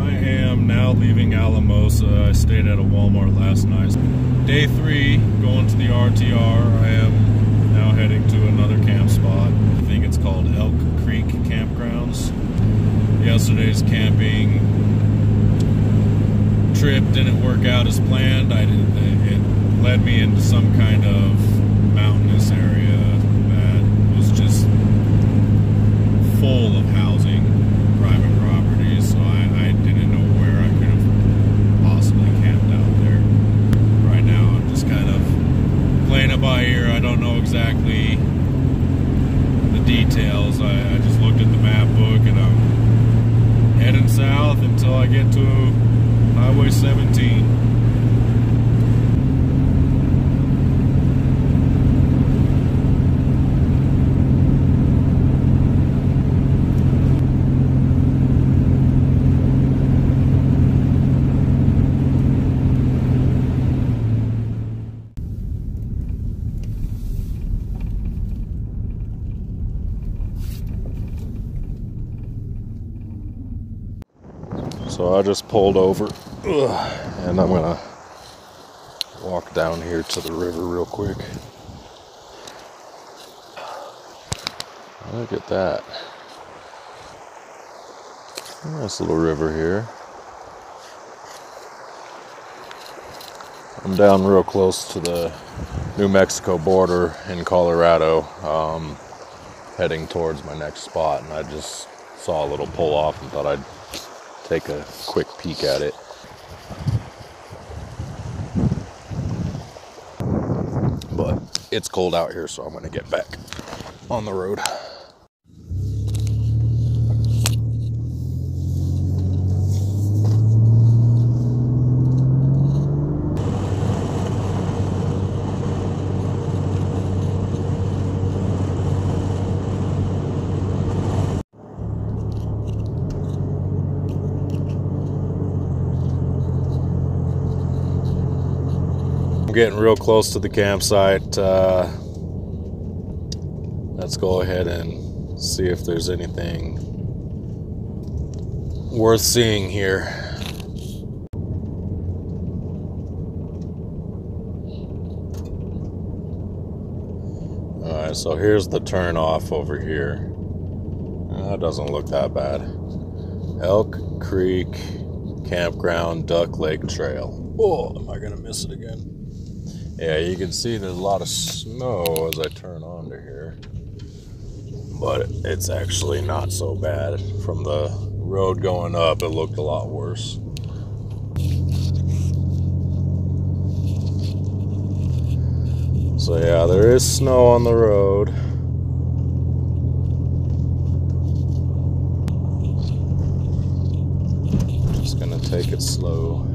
I am now leaving Alamosa. I stayed at a Walmart last night. Day 3, going to the RTR. I am now heading to another camp spot. I think it's called Elk Creek Campgrounds. Yesterday's camping trip didn't work out as planned. It led me into some kind of mountainous area that was just full of housing, private properties, so I didn't know where I could have possibly camped out there. Right now I'm just kind of playing it by ear. I don't know exactly the details. I just looked at the map book and I'm heading south until I get to Highway 17. So I just pulled over, and I'm gonna walk down here to the river real quick. Look at that. Nice little river here. I'm down real close to the New Mexico border in Colorado, heading towards my next spot, and I just saw a little pull off and thought I'd take a quick peek at it. But it's cold out here, so I'm gonna get back on the road. Getting real close to the campsite. Let's go ahead and see if there's anything worth seeing here. Alright, so here's the turn off over here. That doesn't look that bad. Elk Creek Campground Duck Lake Trail. Oh, am I gonna miss it again? Yeah, you can see there's a lot of snow as I turn onto here, but it's actually not so bad. From the road going up, it looked a lot worse. So yeah, there is snow on the road. Just gonna take it slow.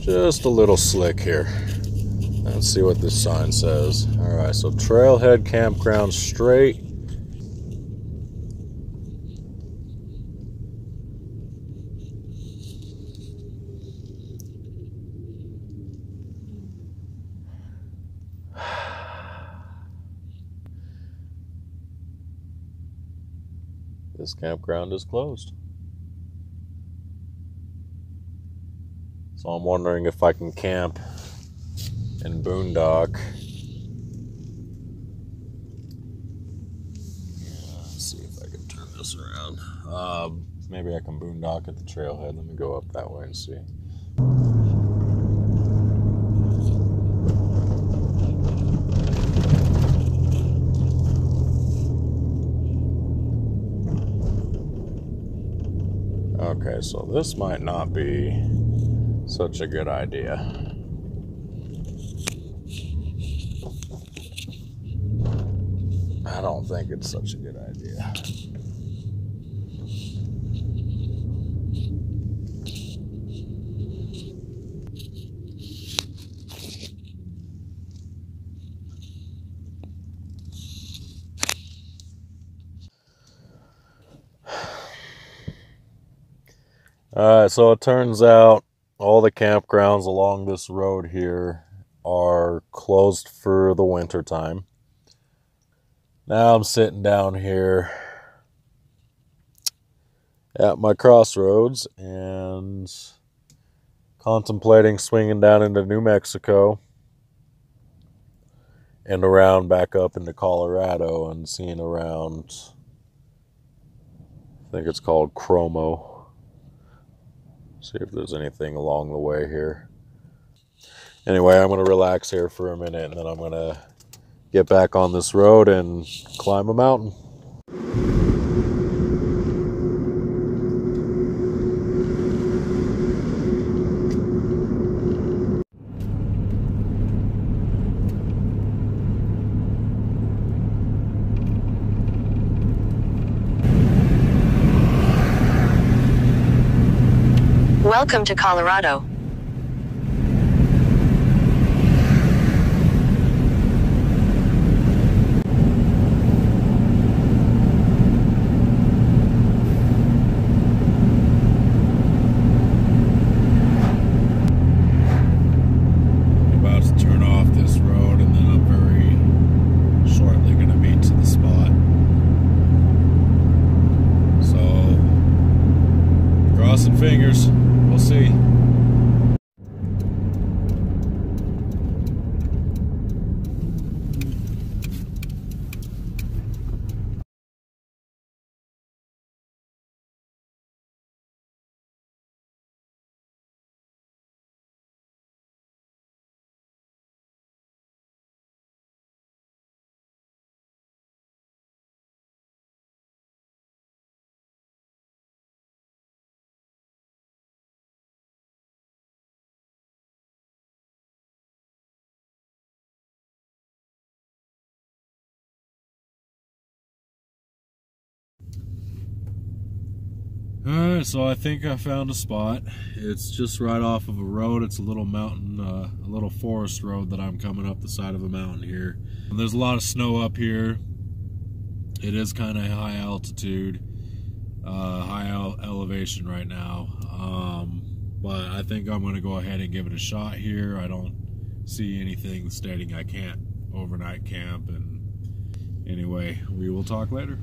Just a little slick here. Let's see what this sign says. Alright, so Trailhead Campground straight. This campground is closed. So I'm wondering if I can camp in Boondock. Let's see if I can turn this around. Maybe I can Boondock at the trailhead. Let me go up that way and see. Okay, so this might not be such a good idea. I don't think it's such a good idea. Alright, so it turns out all the campgrounds along this road here are closed for the winter time. Now I'm sitting down here at my crossroads and contemplating swinging down into New Mexico and around back up into Colorado and seeing around, I think it's called Chromo. See if there's anything along the way here. Anyway, I'm going to relax here for a minute and then I'm going to get back on this road and climb a mountain. Welcome to Colorado. About to turn off this road and then I'm very shortly going to be to the spot. So, crossing fingers. We'll see. Alright, so I think I found a spot. It's just right off of a road. It's a little mountain, a little forest road that I'm coming up the side of a mountain here. And there's a lot of snow up here. It is kind of high altitude, elevation right now. But I think I'm going to go ahead and give it a shot here. I don't see anything stating I can't overnight camp. And anyway, we will talk later.